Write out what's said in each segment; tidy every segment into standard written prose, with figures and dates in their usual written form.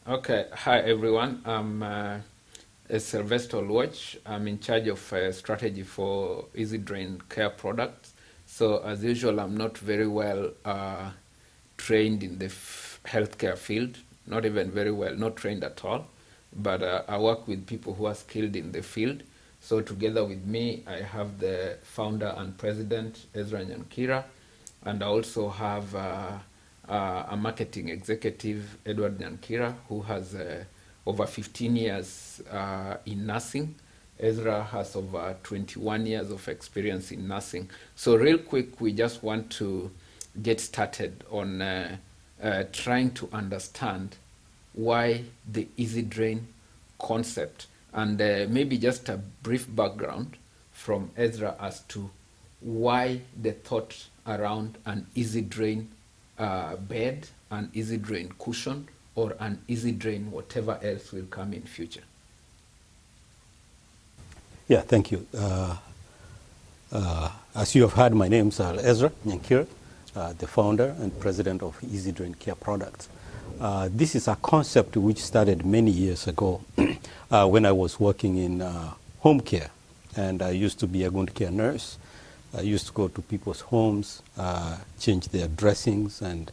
Okay, hi everyone. I'm Sylvester Lwach. I'm in charge of strategy for Easy Drain Care products. So as usual, I'm not very well trained in the healthcare field. Not even very well, not trained at all. But I work with people who are skilled in the field. So together with me, I have the founder and president, Ezra Nyankira, and I also have a marketing executive, Edward Nyankira, who has over 15 years in nursing. Ezra has over 21 years of experience in nursing. So real quick, we just want to get started on trying to understand why the Easy Drain concept, and maybe just a brief background from Ezra as to why the thought around an Easy Drain bed, an Easy Drain cushion, or an Easy Drain whatever else will come in future. Yeah, thank you. As you have heard, my name is Ezra Nyankira, the founder and president of Easy Drain Care Products. This is a concept which started many years ago when I was working in home care, and I used to be a wound care nurse. I used to go to people's homes, change their dressings, and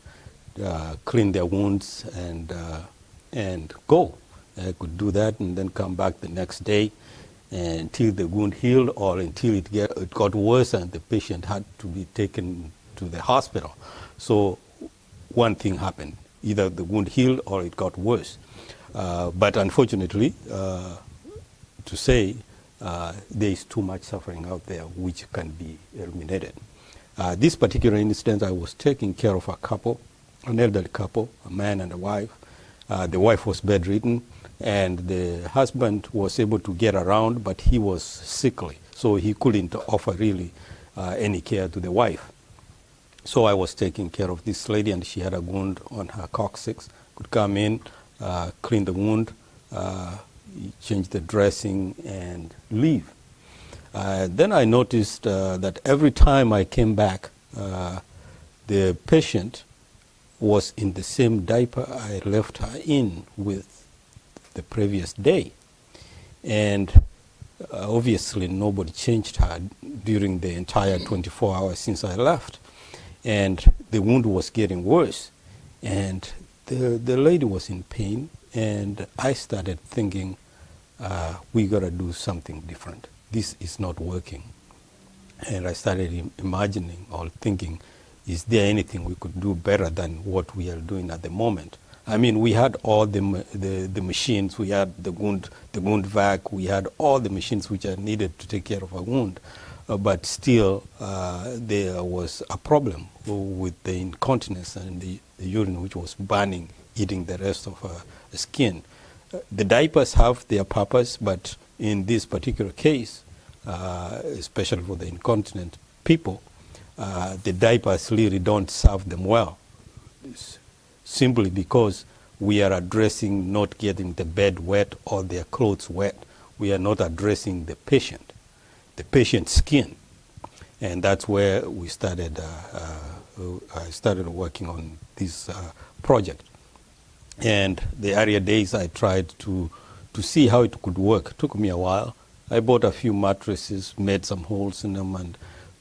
clean their wounds, and go. I could do that and then come back the next day until the wound healed, or until it got worse and the patient had to be taken to the hospital. So one thing happened: either the wound healed or it got worse. But unfortunately, to say, there is too much suffering out there which can be eliminated. This particular instance, I was taking care of a couple, an elderly couple, a man and a wife. The wife was bedridden, and the husband was able to get around, but he was sickly, so he couldn't offer really any care to the wife. So I was taking care of this lady, and she had a wound on her coccyx. Could come in, clean the wound, change the dressing, and leave. Then I noticed that every time I came back, the patient was in the same diaper I left her in with the previous day. And obviously nobody changed her during the entire 24 hours since I left. And the wound was getting worse. And the lady was in pain, and I started thinking, we gotta do something different. This is not working. And I started imagining or thinking, is there anything we could do better than what we are doing at the moment? I mean, we had all the machines, we had the wound vac, we had all the machines which are needed to take care of a wound, but still there was a problem with the incontinence and the urine which was burning, eating the rest of the skin. The diapers have their purpose, but in this particular case, especially for the incontinent people, the diapers really don't serve them well, simply because we are addressing not getting the bed wet or their clothes wet. We are not addressing the patient's skin. And that's where we started, I started working on this project. And the earlier days I tried to see how it could work. It took me a while. I bought a few mattresses, made some holes in them, and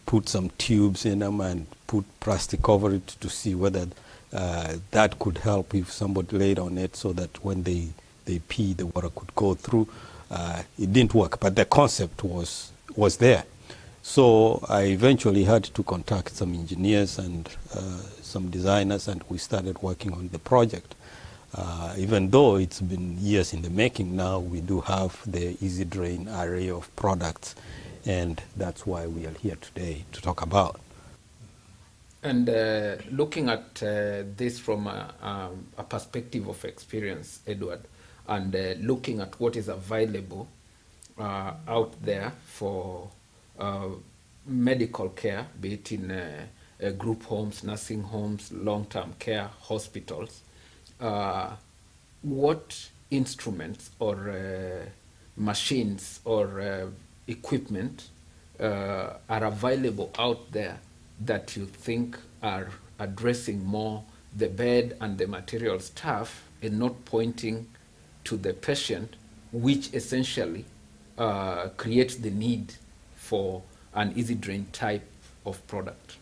put some tubes in them, and put plastic over it to see whether that could help if somebody laid on it, so that when they pee, the water could go through. It didn't work, but the concept was there. So I eventually had to contact some engineers and some designers, and we started working on the project. Even though it's been years in the making, now we do have the Easy Drain array of products, and that's why we are here today to talk about. And looking at this from a perspective of experience, Edward, and looking at what is available out there for medical care, be it in group homes, nursing homes, long-term care, hospitals, what instruments or machines or equipment are available out there that you think are addressing more the bed and the material stuff and not pointing to the patient, which essentially creates the need for an easy drain type of product.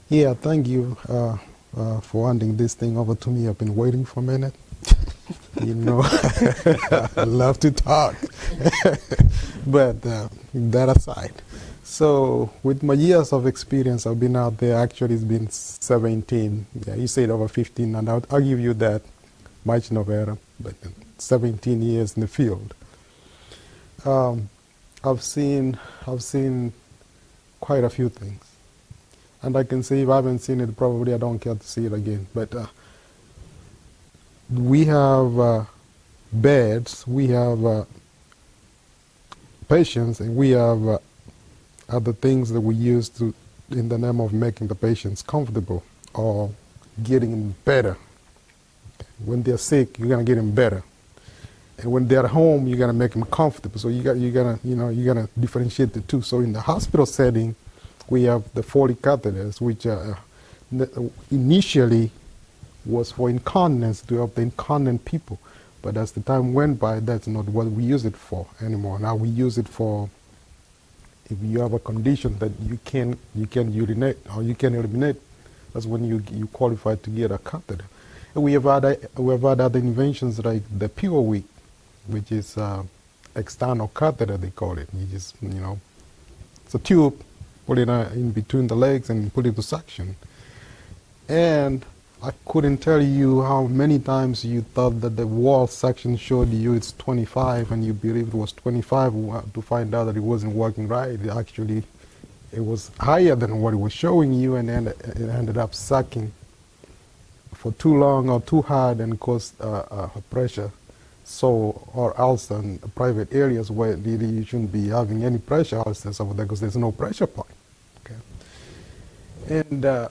Yeah, thank you for handing this thing over to me. I've been waiting for a minute. You know, I love to talk. But that aside, so with my years of experience, I've been out there. Actually, it's been 17. Yeah, you said over 15, and I'll give you that much no better. But 17 years in the field. I've seen quite a few things, and I can say if I haven't seen it, probably I don't care to see it again. But we have beds, we have patients, and we have other things that we use to, in the name of making the patients comfortable or getting them better. When they're sick, you're gonna get them better, and when they're at home, you're gonna make them comfortable. So you're gonna differentiate the two. So in the hospital setting, we have the Foley catheters, which initially was for incontinence, to help the incontinent people. But as the time went by, that's not what we use it for anymore. Now we use it for if you have a condition that you can urinate or you can eliminate. That's when you qualify to get a catheter. And we have had other inventions like the PureWeak, which is external catheter, they call it. You just, it's a tube, put it in between the legs and put it to suction. And I couldn't tell you how many times you thought that the wall suction showed you it's 25 and you believed it was 25 to find out that it wasn't working right. It was higher than what it was showing you, and then it ended up sucking for too long or too hard and caused pressure. So, or ulcer in private areas where really you shouldn't be having any pressure ulcers over there because there's no pressure point. Okay? And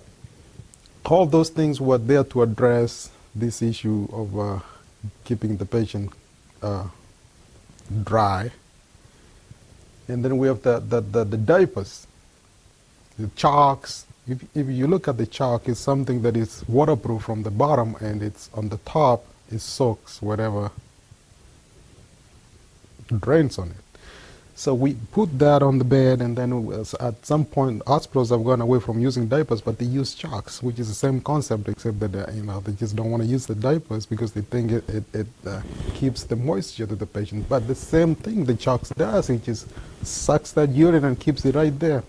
all those things were there to address this issue of keeping the patient dry. And then we have the diapers, the chalks. If you look at the chalk, it's something that is waterproof from the bottom, and it's on the top, it soaks whatever drains on it. So we put that on the bed, and then at some point, hospitals have gone away from using diapers, but they use chalks, which is the same concept, except that they just don't want to use the diapers because they think it keeps the moisture to the patient. But the same thing the chalks does, it just sucks that urine and keeps it right there.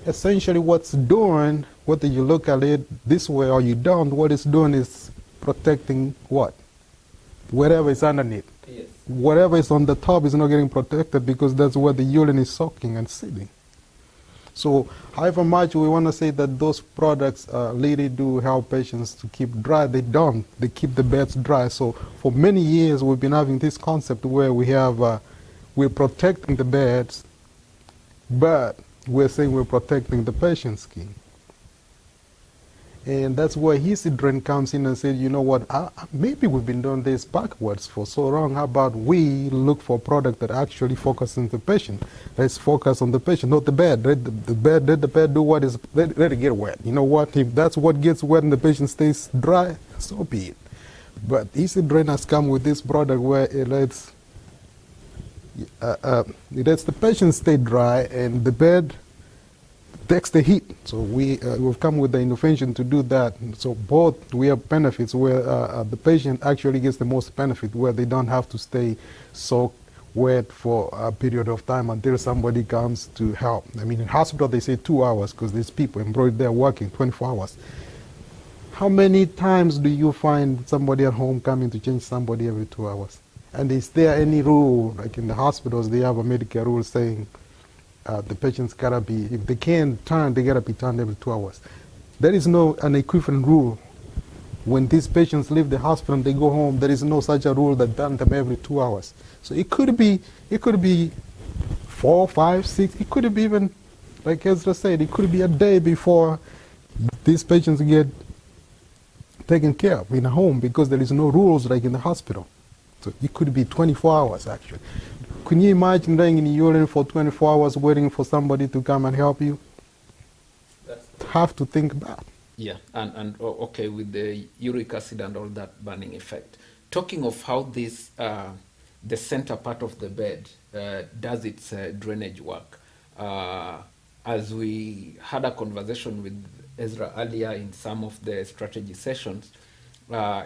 Essentially, what's doing, whether you look at it this way or you don't, what it's doing is protecting what? Whatever is underneath. Yes. Whatever is on the top is not getting protected because that's where the urine is soaking and sitting. So however much we want to say that those products really do help patients to keep dry, they don't. They keep the beds dry. So for many years we've been having this concept where we have, we're protecting the beds, but we're saying we're protecting the patient's skin. And that's where EasyDrain comes in and said, you know what, maybe we've been doing this backwards for so long. How about we look for a product that actually focuses on the patient? Let's focus on the patient, not the bed. Let the bed do what is, let it get wet. You know what, if that's what gets wet and the patient stays dry, so be it. But EasyDrain has come with this product where it lets the patient stay dry and the bed takes the heat. So we've come with the innovation to do that. So both we have benefits where the patient actually gets the most benefit, where they don't have to stay soaked wet for a period of time until somebody comes to help. I mean, in hospital they say 2 hours because there's people employed there working 24 hours. How many times do you find somebody at home coming to change somebody every 2 hours? And is there any rule, like in the hospitals, they have a medical rule saying the patients gotta be, if they can't turn, they gotta be turned every 2 hours. There is no an equivalent rule. When these patients leave the hospital and they go home, there is no such a rule that turn them every 2 hours. So it could be 4, 5, 6. It could be even, like Ezra said, it could be a day before these patients get taken care of in a home because there is no rules like in the hospital. So it could be 24 hours actually. Can you imagine laying in urine for 24 hours waiting for somebody to come and help you? Have to think about. Yeah, okay, with the uric acid and all that burning effect. Talking of how this, the center part of the bed does its drainage work. As we had a conversation with Ezra earlier in some of the strategy sessions,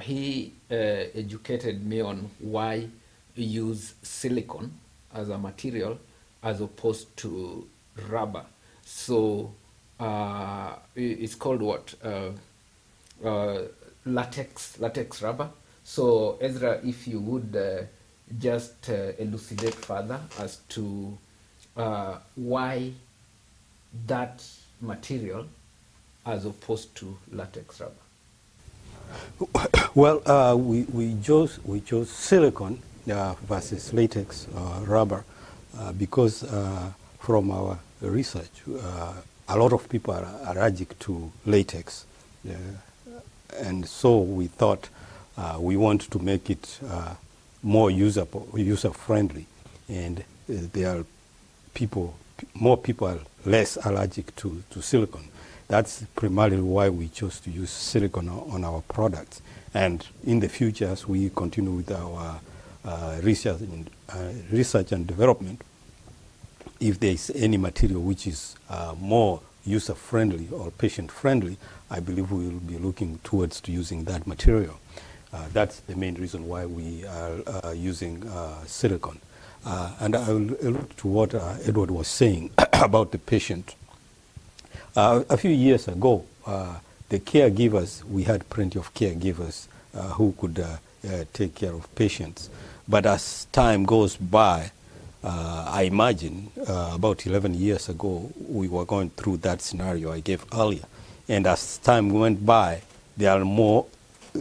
he educated me on why we use silicone as a material as opposed to rubber. So it's called what? Latex rubber. So Ezra, if you would just elucidate further as to why that material as opposed to latex rubber. Well, we chose silicone versus latex rubber because from our research, a lot of people are allergic to latex, and so we thought we want to make it more user-friendly, and there are more people are less allergic to silicone. That's primarily why we chose to use silicone on our products. And in the future, as we continue with our research and development, if there is any material which is more user-friendly or patient-friendly, I believe we will be looking towards to using that material. That's the main reason why we are using silicone. And I will allude to what Edward was saying about the patient. A few years ago, the caregivers, we had plenty of caregivers who could take care of patients. But as time goes by, I imagine about 11 years ago, we were going through that scenario I gave earlier. And as time went by, there are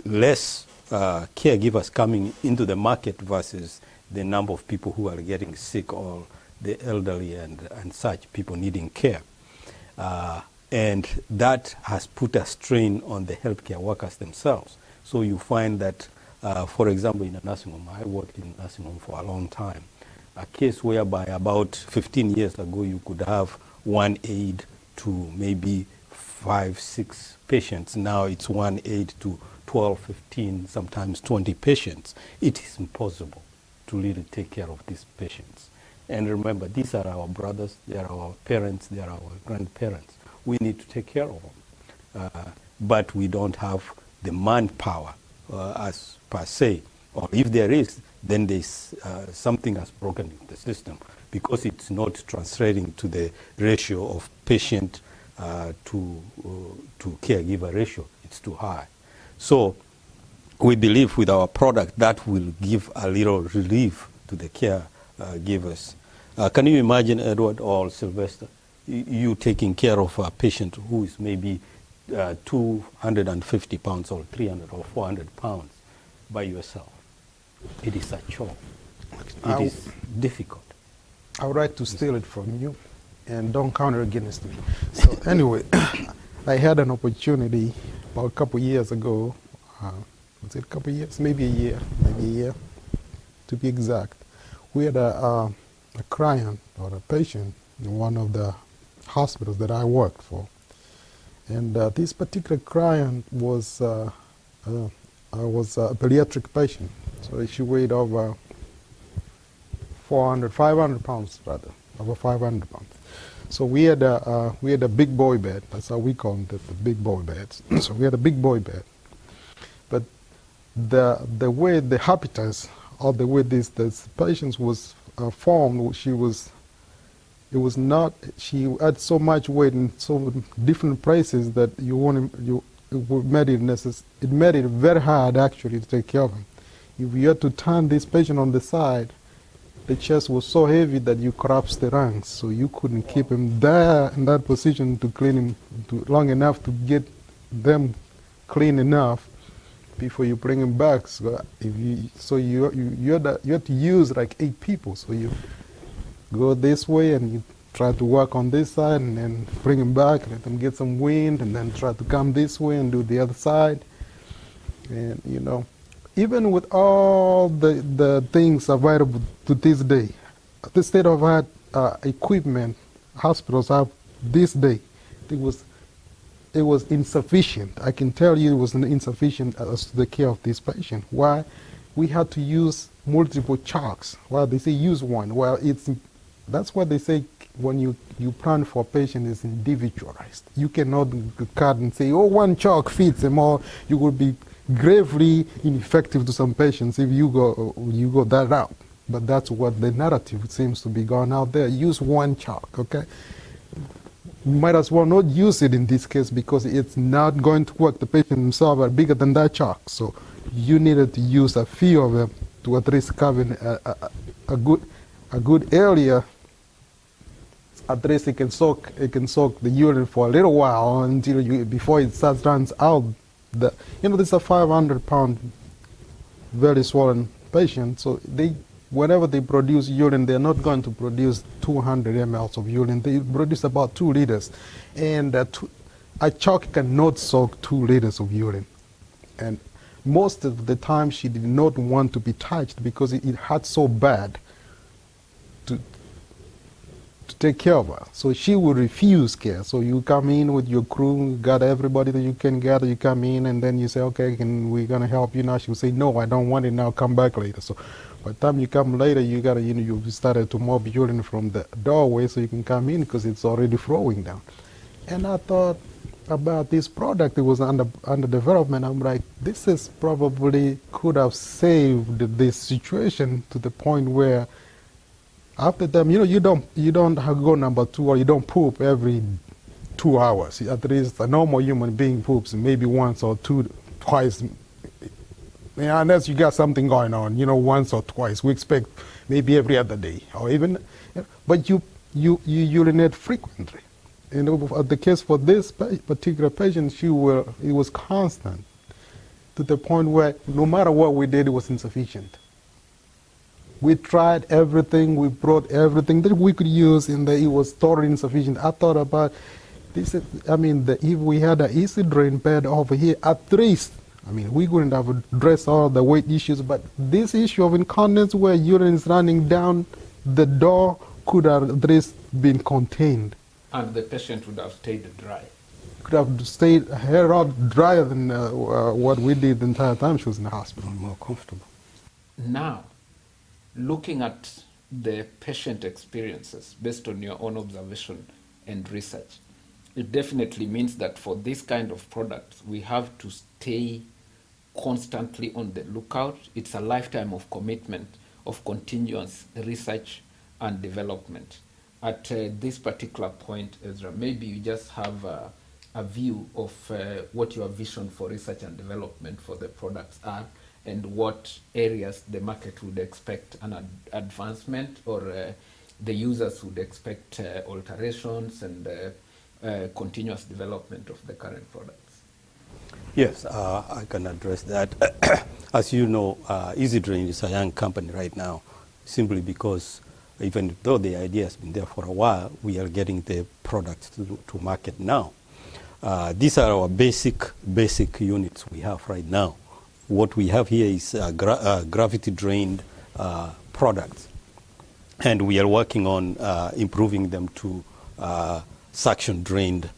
less caregivers coming into the market versus the number of people who are getting sick, or the elderly and such people needing care. And that has put a strain on the healthcare workers themselves. So you find that, for example, in a nursing home, I worked in a nursing home for a long time, a case whereby about 15 years ago you could have one aide to maybe 5, 6 patients. Now it's one aide to 12, 15, sometimes 20 patients. It is impossible to really take care of these patients. And remember, these are our brothers, they are our parents, they are our grandparents. We need to take care of them. But we don't have the manpower as per se. Or if there is, then there's something has broken in the system, because it's not translating to the ratio of patient to caregiver ratio. It's too high. So we believe with our product that will give a little relief to the caregivers. Can you imagine, Edward or Sylvester, you taking care of a patient who is maybe 250 pounds or 300 or 400 pounds by yourself? It is a chore. It is difficult. I would like to steal it from you, and don't count it against me. So anyway, I had an opportunity about a couple years ago. Was it a couple years? Maybe a year, to be exact. We had a client or a patient in one of the hospitals that I worked for. And this particular client was a pediatric patient. So she weighed over 500 pounds rather, over 500 pounds. So we had a big boy bed. That's how we call it, the big boy beds. So we had a big boy bed. But the way the habitus, or the way this patient was formed, she had so much weight in so different places that it made it very hard actually to take care of him. If you had to turn this patient on the side, the chest was so heavy that you collapsed the lungs, so you couldn't keep him there in that position to clean him long enough to get them clean enough before you bring him back. So you had to use like 8 people. So you go this way and you try to work on this side and then bring him back, let them get some wind, and then try to come this way and do the other side. And you know, even with all the things available to this day, the state of art equipment hospitals have this day, it was it was insufficient. I can tell you it was insufficient as to the care of this patient. Why? We had to use multiple chalks. Well, they say use one. Well, that's what they say when you plan for a patient is individualized. You cannot cut and say, oh, one chalk fits them all. You will be gravely ineffective to some patients if you go that route. But that's what the narrative seems to be going out there. Use one chalk, okay? You might as well not use it in this case because it's not going to work. The patient himself are bigger than that chalk. So you needed to use a few of them to at least cover a good area. At least it can soak the urine for a little while before it starts runs out. This is a 500-pound, very swollen patient. So whenever they produce urine, they're not going to produce 200 mL of urine. They produce about 2 liters. And a chalk cannot soak 2 liters of urine. And most of the time, she did not want to be touched because it hurt so bad to take care of her. So she would refuse care. So you come in with your crew, got everybody that you can gather, you come in, and then you say, okay, we're going to help you now. She will say, no, I don't want it now, come back later. So by the time you come later, you started to mop urine from the doorway so you can come in because it's already flowing down. And I thought about this product, it was under development. I'm like, this is probably could have saved this situation to the point where after them, you don't go number 2 or you don't poop every 2 hours. At least a normal human being poops maybe once or twice. Unless you got something going on, once or twice. We expect maybe every other day or even, but you urinate frequently. The case for this particular patient, it was constant to the point where no matter what we did, it was insufficient. We tried everything, we brought everything that we could use, and it was totally insufficient. I thought about this. If we had an easy drain bed over here, at least, we couldn't have addressed all the weight issues, but this issue of incontinence where urine is running down the door could have at least been contained. And the patient would have stayed dry. Could have stayed a hair lot drier than what we did the entire time she was in the hospital. More comfortable. Now, looking at the patient experiences based on your own observation and research, it definitely means that for this kind of products, we have to stay constantly on the lookout. It's a lifetime of commitment, of continuous research and development. At this particular point, Ezra, maybe you just have a view of what your vision for research and development for the products are, and what areas the market would expect an advancement, or the users would expect alterations and continuous development of the current products. Yes, I can address that. As you know, EasyDrain is a young company right now, simply because even though the idea has been there for a while, we are getting the products to market now. These are our basic units we have right now. What we have here is gravity-drained products, and we are working on improving them to suction-drained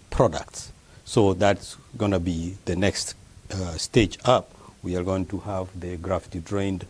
products. So that's going to be the next stage up. We are going to have the gravity-drained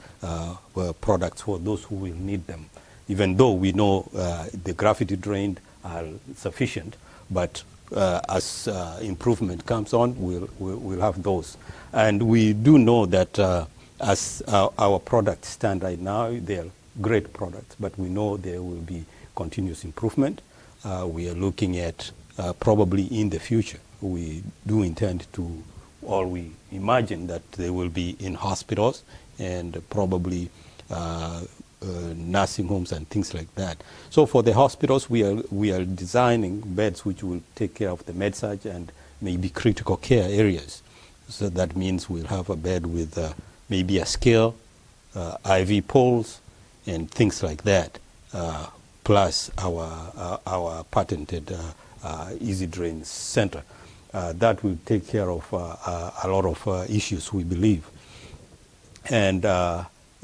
products for those who will need them, even though we know the gravity-drained are sufficient, but as improvement comes on, we'll have those. And we do know that as our products stand right now, they are great products, but we know there will be continuous improvement. We are looking at probably in the future, we do intend to, or we imagine that they will be in hospitals and probably nursing homes and things like that. So for the hospitals, we are designing beds which will take care of the med-surg and maybe critical care areas. So that means we'll have a bed with maybe a scale, IV poles, and things like that, plus our patented EasyDrain center. That will take care of a lot of issues, we believe. And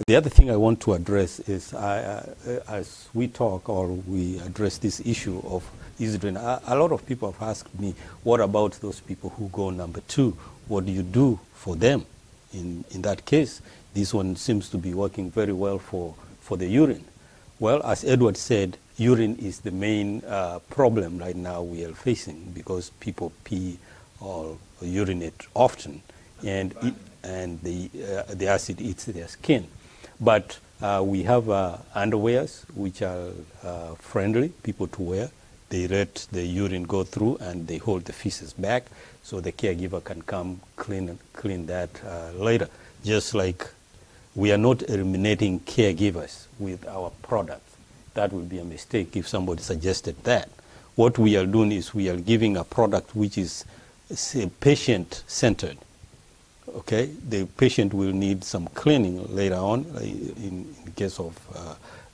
The other thing I want to address is, as we talk or we address this issue of EasyDrain, a lot of people have asked me, what about those people who go number 2? What do you do for them in that case? This one seems to be working very well for the urine. Well, as Edward said, urine is the main problem right now we are facing, because people pee or urinate often, and the acid eats their skin. But we have underwears which are friendly people to wear. They let the urine go through and they hold the feces back, so the caregiver can come clean that later. Just like we are not eliminating caregivers with our products. That would be a mistake if somebody suggested that. What we are doing is we are giving a product which is, say, patient-centered. Okay, the patient will need some cleaning later on in case of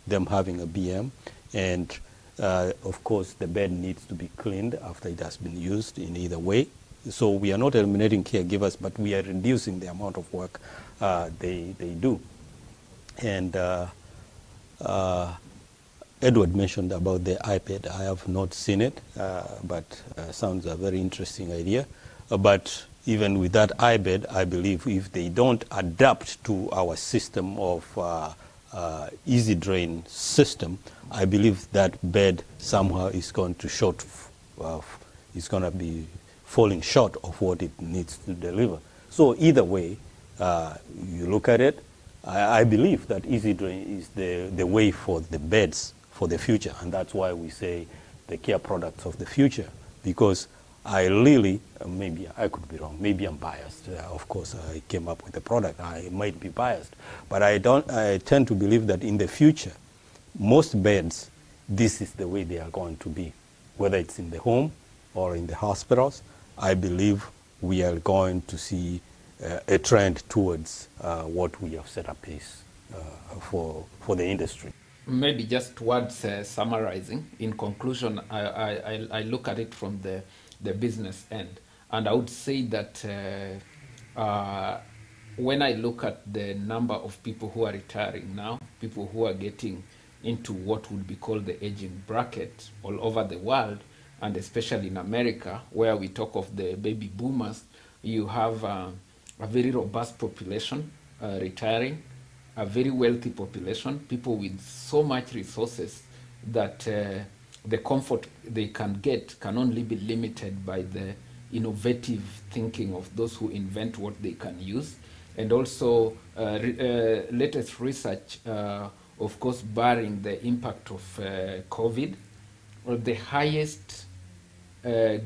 them having a BM, and of course the bed needs to be cleaned after it has been used in either way. So we are not eliminating caregivers, but we are reducing the amount of work they do. And Edward mentioned about the iPad. I have not seen it, but sounds a very interesting idea. But even with that iBed, I believe if they don't adapt to our system of EasyDrain system, I believe that bed somehow is going to is going to be falling short of what it needs to deliver. So either way, you look at it, I believe that EasyDrain is the way for the beds for the future, and that's why we say the care products of the future, because I really, maybe I could be wrong, maybe I'm biased. Of course, I came up with the product. I might be biased, but I tend to believe that in the future, most beds, this is the way they are going to be. Whether it's in the home or in the hospitals, I believe we are going to see a trend towards what we have set up is for the industry. Maybe just towards summarizing. In conclusion, I look at it from the business end, and I would say that when I look at the number of people who are retiring now, people who are getting into what would be called the aging bracket all over the world, and especially in America, where we talk of the baby boomers, you have a very robust population retiring, a very wealthy population, people with so much resources that the comfort they can get can only be limited by the innovative thinking of those who invent what they can use. And also latest research, of course, barring the impact of COVID, the highest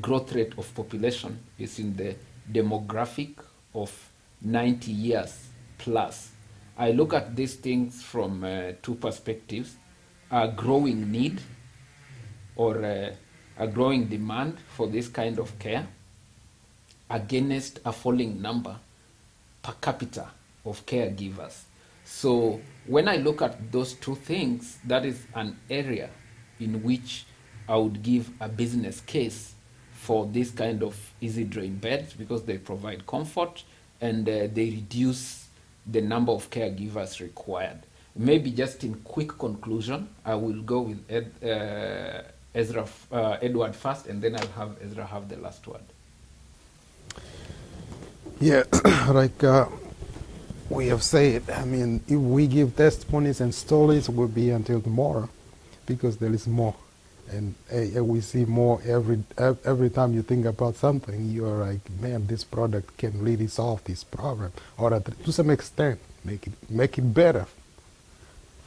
growth rate of population is in the demographic of 90 years plus. I look at these things from two perspectives: a growing need or a growing demand for this kind of care against a falling number per capita of caregivers. So when I look at those two things, that is an area in which I would give a business case for this kind of EasyDrain beds, because they provide comfort and they reduce the number of caregivers required. Maybe just in quick conclusion, I will go with Edward first, and then I'll have Ezra have the last word. Yeah, like we have said, I mean, if we give testimonies and stories, it will be until tomorrow, because there is more. And we see more every time you think about something, you're like, man, this product can really solve this problem, or to some extent, make it better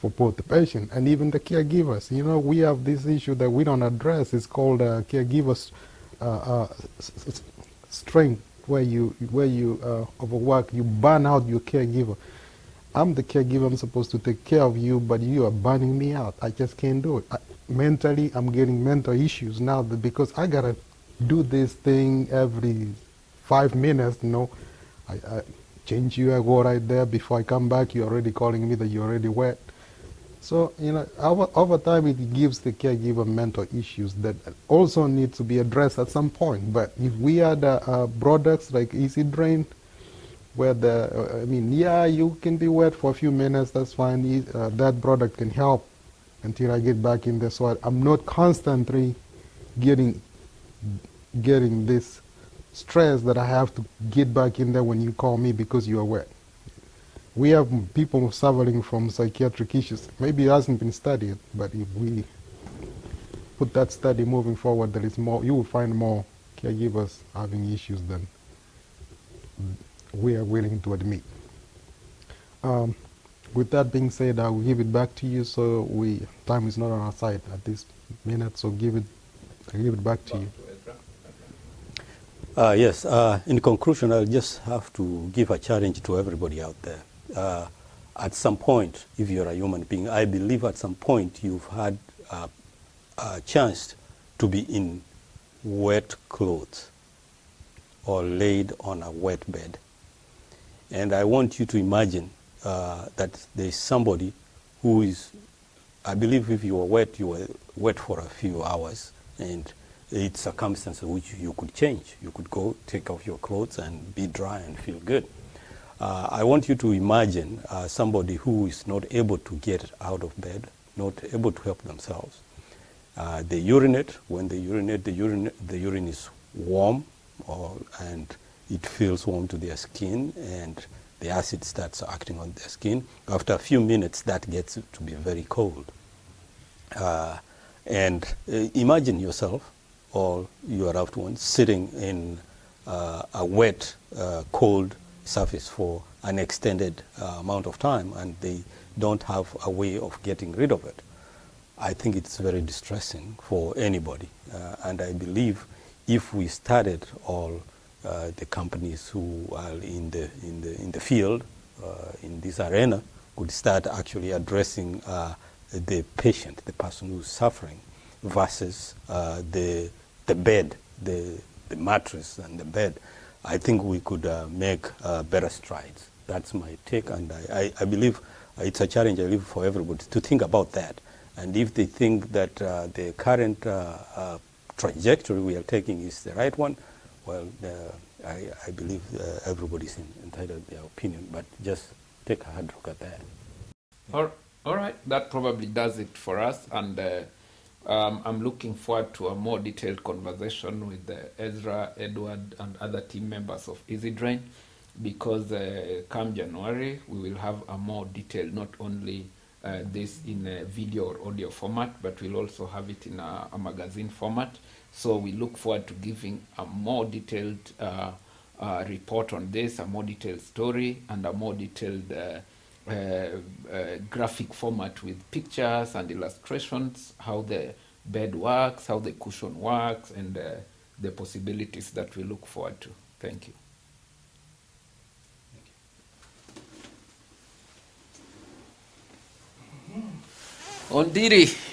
for both the patient and even the caregivers. You know, we have this issue that we don't address. It's called caregivers strength, where you overwork, you burn out your caregiver. I'm the caregiver, I'm supposed to take care of you, but you are burning me out. I just can't do it. Mentally, I'm getting mental issues now because I gotta do this thing every 5 minutes, you know. I change you, I go right there. Before I come back, you're already calling me that you're already wet. So, you know, over time, it gives the caregiver mental issues that also need to be addressed at some point. But if we had products like EasyDrain, where I mean, yeah, you can be wet for a few minutes, that's fine. That product can help until I get back in there. So I'm not constantly getting this stress that I have to get back in there when you call me because you are wet. We have people suffering from psychiatric issues. Maybe it hasn't been studied, but if we put that study moving forward, there is more. You will find more caregivers having issues than we are willing to admit. With that being said, I will give it back to you. So time is not on our side at this minute. So I give it back to you. Yes. In conclusion, I'll just have to give a challenge to everybody out there. At some point, if you're a human being, I believe at some point you've had a chance to be in wet clothes or laid on a wet bed. And I want you to imagine that there's somebody who is, I believe if you were wet for a few hours, and it's circumstances which you could change. You could go take off your clothes and be dry and feel good. I want you to imagine somebody who is not able to get out of bed, not able to help themselves. They urinate. When they urinate, the urine is warm, and it feels warm to their skin, and the acid starts acting on their skin. After a few minutes, that gets to be very cold. And imagine yourself or your loved ones sitting in a wet, cold surface for an extended amount of time, and they don't have a way of getting rid of it. I think it's very distressing for anybody, and I believe if we started all the companies who are in the field, in this arena, could start actually addressing the patient, the person who's suffering, versus the bed, the mattress and the bed, I think we could make better strides. That's my take, and I believe it's a challenge I leave for everybody to think about that. And if they think that the current trajectory we are taking is the right one, well, I believe everybody's entitled to their opinion, but just take a hard look at that. All right, that probably does it for us, and I'm looking forward to a more detailed conversation with Ezra, Edward, and other team members of EasyDrain, because come January, we will have a more detailed, not only this in a video or audio format, but we'll also have it in a magazine format. So we look forward to giving a more detailed report on this, a more detailed story, and a more detailed graphic format with pictures and illustrations, how the bed works, how the cushion works, and the possibilities that we look forward to. Thank you. Ondiri.